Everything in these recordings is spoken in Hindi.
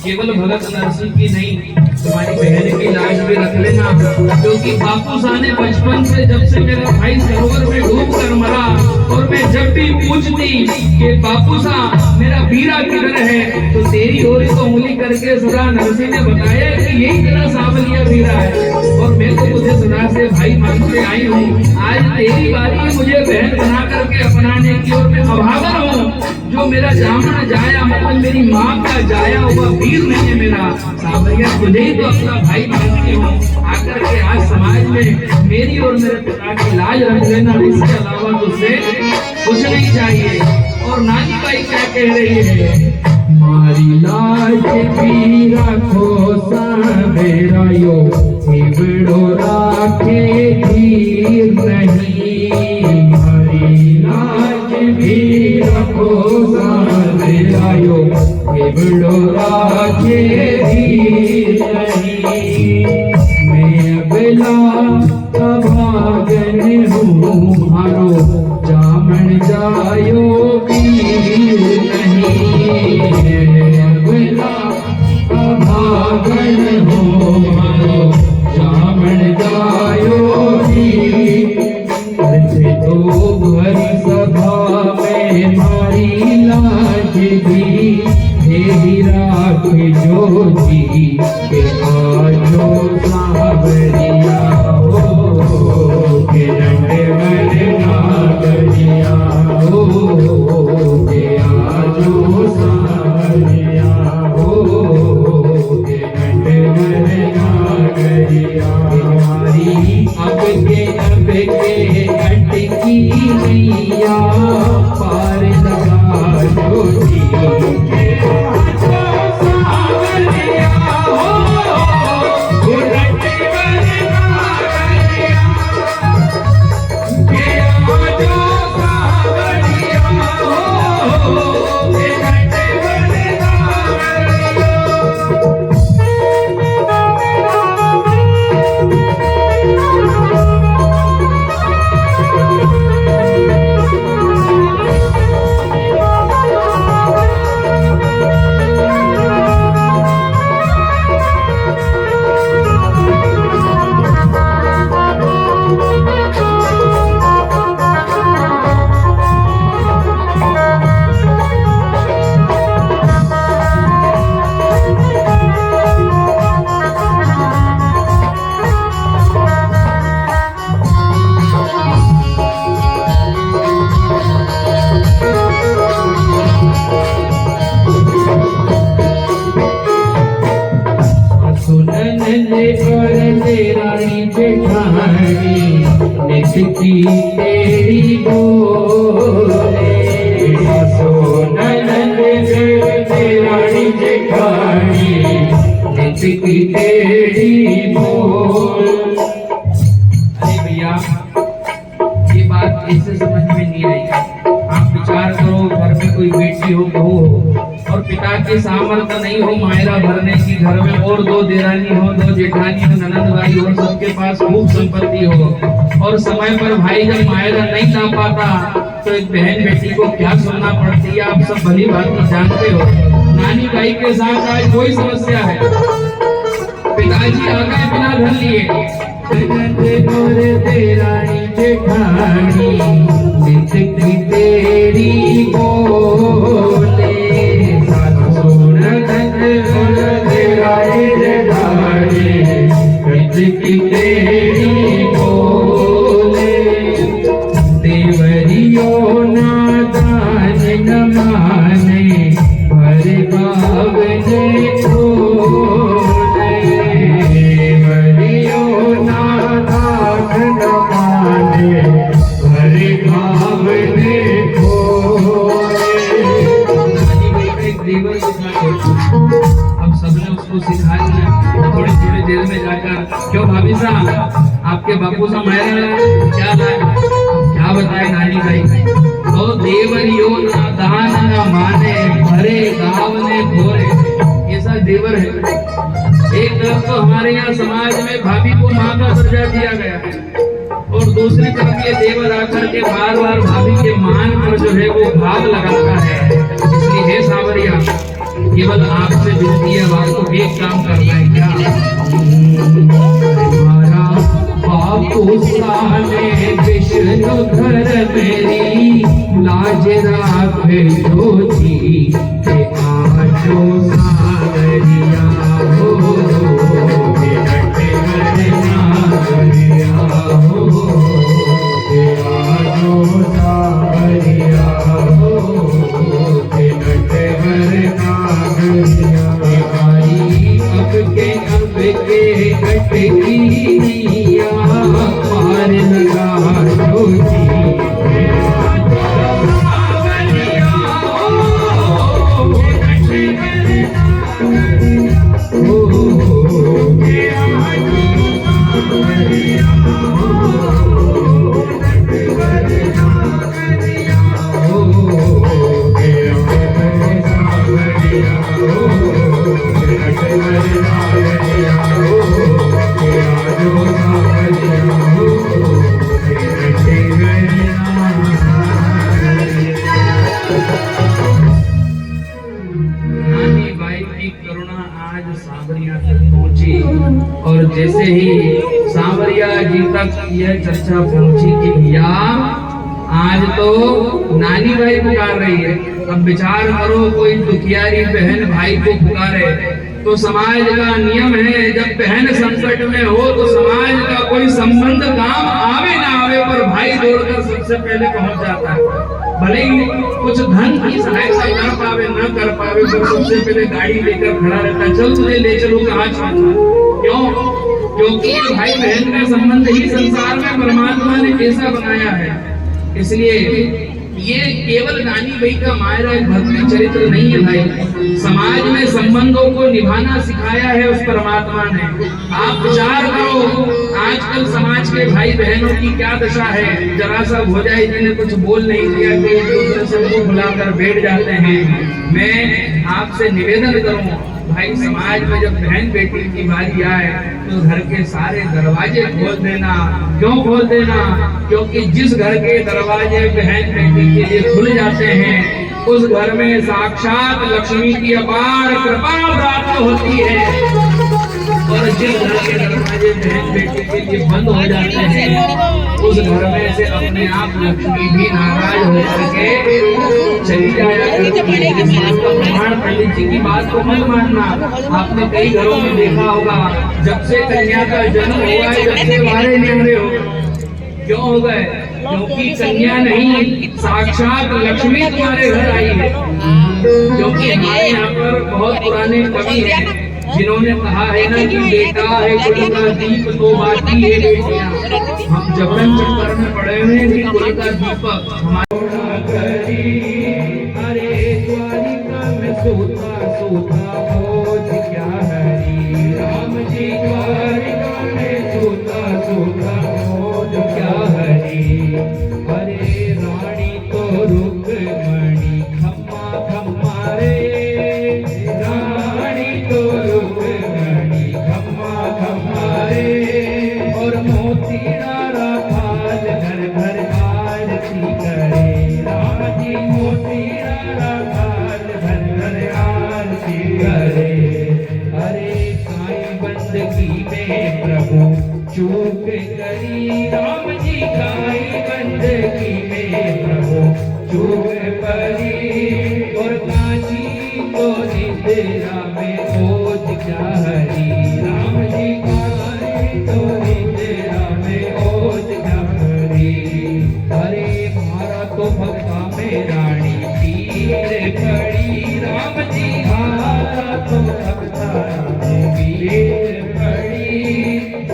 केवल भगत नरसिंह की नहीं, तुम्हारी बहन की लाश भी रख लेना, क्योंकि बापू साहब ने बचपन से जब से मेरा भाई सरोवर में डूब कर मरा और मैं जब भी पूछती कि बापू साहब मेरा वीरा किधर है, तो तेरी ओर को उंगली करके सदा नरसिंह ने बताया कि यही तेरा सांवलिया वीरा है। और मैं तो तुझे सदा से भाई मानते आई हूँ, आज तेरी बारी है मुझे बहन बना करके अपनाने की, और मैं अभागा हूँ जो मेरा जामन जाया, मतलब मेरी माँ का जाया हुआ वीर नहीं है मेरा सांवलिया, तुझे ही तो अपना भाई मानती हूँ। आकर के आज समाज में मेरी और मेरे पिता की लाज रख लेना, इसके अलावा तुझसे कुछ नहीं चाहिए। और नानी भाई क्या कह रही है, मारी लाज भी रखो सावेरा यो, बड़ो राखे धीर नहीं, मारी लाज भी रखो सावेरा यो, बड़ो राखे धीर नहीं, मैं अबला अभागन हूँ मारो, जामन जायो वीर नहीं, अबला अभागन हूँ मारो, जामन जायो वीर। तो भरी सभा में मारी लाज भी, हे राख जो जी के आजो सांवरिया हो, के डंडे में नागरिया हो, के आजो सांवरिया हो, के डंडे में नागरिया। हमारी अब के अटकी नैया पार लगा जो जी के आजो सांवरिया हो। की टेढ़ी बोल। अरे भैया ये बात ऐसे समझ में नहीं आई। आप विचार करो, घर में कोई बेटी हो, बहू हो और पिता की सामर्थ्य नहीं हो मायरा भरने की, घर में और दो देरानी हो, दो जेठानी हो, ननद भाई और सबके पास खूब संपत्ति हो और समय पर भाई जब मायरा नहीं ला पाता तो एक बहन बेटी को क्या सुनना पड़ती है, आप सब भली भांति जानते हो। नानी भाई के साथ आज कोई समस्या है, पिताजी आ गए बिना धन लिए, तेरानी जेठानी तेरी बोले, सुन तेरानी जेठानी तेरी बोले, देवरियो नादान न माने भर बावने खोले, देवरियो नादान न माने भर बावने खोले। अब सबने उसको सिखा दिया, थोड़ी थोड़ी देर में जाकर क्यों भाभी साहब आपके बापू सा मायरा क्या लाए, क्या बताए नानी भाई, तो देवरियो ना दान ना माने भरे गाँव ने भोरे, ऐसा देवर है। एक तरफ तो हमारे यहाँ समाज में भाभी को माँ का दर्जा दिया गया और दूसरी तरफ ये देवर आकर के बार बार भाभी के मान पर जो है वो भाव लगाता है। इसलिए हे सावरिया केवल आपसे विनती है, आपको एक काम करना है, क्या बापू साले विष्णु घर मेरी लाज राखे ज्योति के आजो सावरिया हो, नागरिया हो, आजो सावरिया हो, पार लगा ज्योति और जैसे ही सांवरिया जी तक यह चर्चा पहुंची कि भैया आज तो नानी भाई पुकार रही है। अब विचार करो, कोई दुखियारी बहन भाई को पुकारे तो समाज का नियम है, जब बहन संकट में हो तो समाज का कोई संबंध काम आवे ना आवे पर भाई दौड़कर सबसे पहले पहुंच जाता है। भले ही कुछ धन की सहायता कर पावे न कर पावे पर सबसे पहले गाड़ी लेकर खड़ा रहता है, चल तुझे ले चलो कहाँ चाहता। क्यों? क्योंकि भाई बहन का संबंध ही संसार में परमात्मा ने ऐसा बनाया है। इसलिए ये केवल नानी भाई का मायरा एक भक्ति चरित्र नहीं है भाई, समाज में संबंधों को निभाना सिखाया है उस परमात्मा ने। आप विचार करो, आजकल समाज के भाई बहनों की क्या दशा है, जरा सा हो जाए जिन्हें कुछ बोल नहीं दिया कि एक दूसरे से मुंह बुलाकर बैठ जाते हैं। मैं आपसे निवेदन करूं भाई, समाज में जब बहन बेटी की बारी आए तो घर के सारे दरवाजे खोल देना। क्यों खोल देना? क्योंकि जिस घर के दरवाजे बहन बेटी के लिए खुल जाते हैं उस घर में साक्षात लक्ष्मी की अपार कृपा प्राप्त होती है, और जिस घर के दरवाजे बहन बेटी के लिए बंद हो जाते हैं उस घर में से अपने आप लक्ष्मी भी नाराज होकर के चली जाया करती है। इस बात का प्रमाण पंडित जी की बात को मत मानना। आपने कई घरों में देखा होगा, जब से कन्या का जन्म हुआ है जब से वारे निमरे हो गए। क्यों हो गए? क्योंकि कन्या नहीं साक्षात लक्ष्मी तुम्हारे घर आई है। क्योंकि हमारे यहाँ पर बहुत पुराने कवि हैं जिन्होंने कहा है ना कि बेटा है कुल का दीप तो बाकी है बेटियां। हम जबरन चक्कर में पड़े हुए हैं कि कुल का दीपक हमारे। अरे द्वारिका में सोता सोता बोझ क्या हरी खोज क्या हरी। अरे रानी तो रुक्मणी खम्मा खम्मा रे, रानी तो रुक्मणी खम्मा खम्मा रे। और मोती डारा खाल घर घर आरती करे, राम जी मोती डारा खाल घर घर आरती करे। अरे साईं बंदगी में प्रभु चूक करी, राम जी काई बंदगी में प्रभु चूक करी। और काशी तो निद्रा में ओज क्या हरी, राम जी काई तो निद्रा में ओज क्या हरी। अरे मारा तो भक्ता में रानी पीर पड़ी, राम जी मारा तो भक्ता में पीर पड़ी।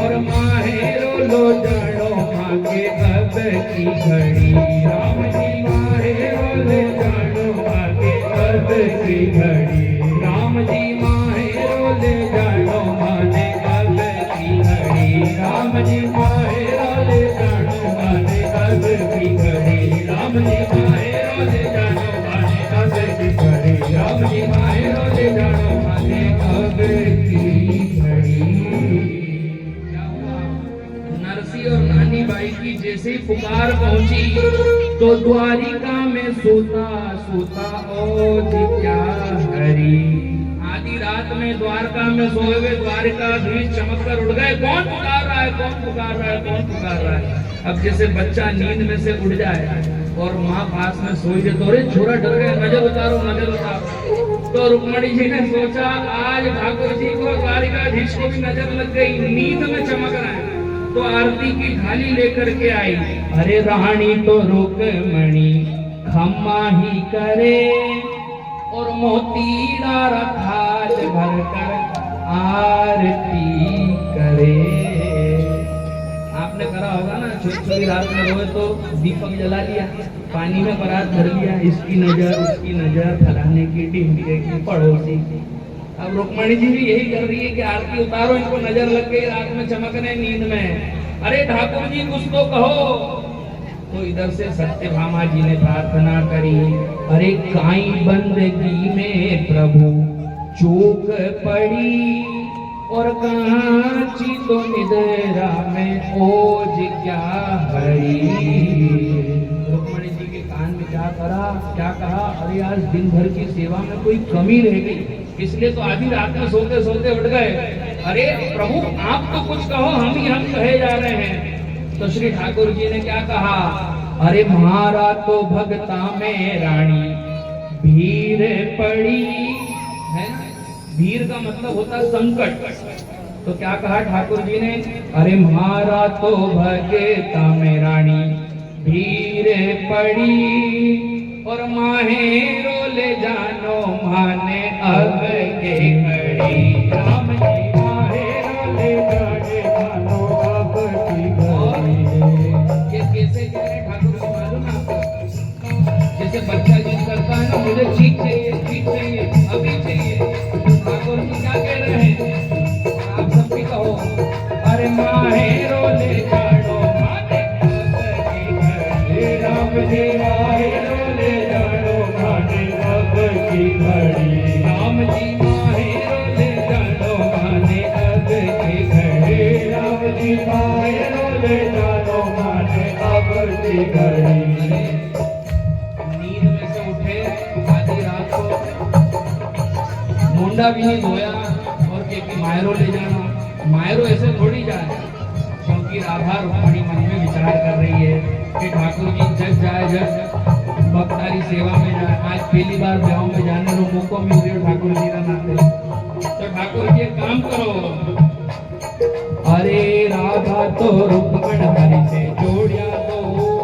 और माहेरो लो जानो माँ के अब की घड़ी, राम जी माहेरो लो जानो माँ के अब की घड़ी। राम जी माहेरो ले जानो माँ ने अब की घड़ी, राम जी माहेरो ले जानो माँ ने अब की घड़ी। राम जी माहेरो ले जानो माँ ने अब की घड़ी, राम जी माहेरो ले जानो माँ ने अब की घड़ी। नरसी और नानी बाई की जैसे पुकार पहुंची तो द्वारिका में सोता सोता ओज क्या हरी। आधी रात में द्वारका में सोए हुए द्वारिकाधीश चमक कर उठ गए, कौन पुकार रहा है, कौन पुकार रहा है, कौन पुकार रहा है। अब जैसे बच्चा नींद में से उठ जाए और माँ पास में सोई जाए तो रे छोरा डर गए, नजर उतारो नजर उतारो। तो रुक्मणी जी ने सोचा आज ठाकुर जी को द्वारिकाधीश को भी नजर लग गई, नींद में चमक रहा है। तो आरती की थाली लेकर के आई। अरे रानी तो रुक्मणी खम्मा ही करे, और मोती डारा थाल भर कर आरती करे। आपने करा होगा ना, छोटी रात में रोए तो दीपक जला लिया, पानी में परात भर लिया, इसकी नजर उसकी नजर, फलाने की ढिंढिए की पड़ोसी की। अब रुक्मणी जी भी यही कर रही है कि आरती उतारो, इनको नजर लग गई, रात में चमकने नींद में। अरे ठाकुर जी कुछ तो कहो। तो इधर से सत्यभामा जी ने प्रार्थना करी, अरे काई बंदगी में प्रभु चूक पड़ी, और कांची तो निद्रा में ओज क्या हरी। रुक्मणी जी के कान में क्या कहा, अरे आज दिन भर की सेवा में कोई कमी रह गई, इसलिए तो आधी रात में सोते सोते उठ गए। अरे प्रभु आप तो कुछ कहो, हम कहे जा रहे हैं। तो श्री ठाकुर जी ने क्या कहा, अरे मारा तो भगता में रानी भीड़ पड़ी है। भीड़ का मतलब होता है संकट। तो क्या कहा ठाकुर जी ने, अरे मारा तो भगता में रानी भीड़ पड़ी, और माहेरो ले जानो माने अब के घड़ी। राम जी माहेरो ले जानो अब की घड़ी। ये कैसे कह रहे ठाकुर को मालूम है आपको? जैसे बच्चा जिद करता है ना, मुझे चीज चाहिए, चीज चाहिए, अभी चाहिए। ठाकुर जी क्या कह रहे हैं, आप सब भी कहो, अरे माहेरो ले जानो माने अब की घड़ी। राम जी माहेरो ले जानो माने अब की घड़ी। राम जी माहेरो ले जानो माने अब की घड़ी। राम जी माहेरो ले जानो माने अब की घड़ी। नींद में से उठे आधी रात को, मुंडा भी नहीं धोया और कि मायरो ले जाना। मायरो ऐसे थोड़ी जाए, क्योंकि राधा रुक्मणी मन में विचार कर रही है कि ठाकुर जी जग जाए, जग भक्तारी सेवा में जाए। आज पहली बार ब्याह में जाने को मौका मिल गया ठाकुर जी का नाते। तो ठाकुर जी काम करो, अरे राधा तो रुक्मण हरि से जोड़िया दो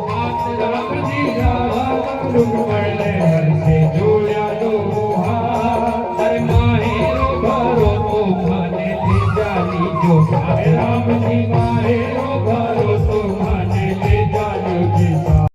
हाथ। राम जी राधा रुक्मण हरि से जोड़िया दो हाथ। अरे माहेरो भरो तो माने ले जाली जो साथ। राम जी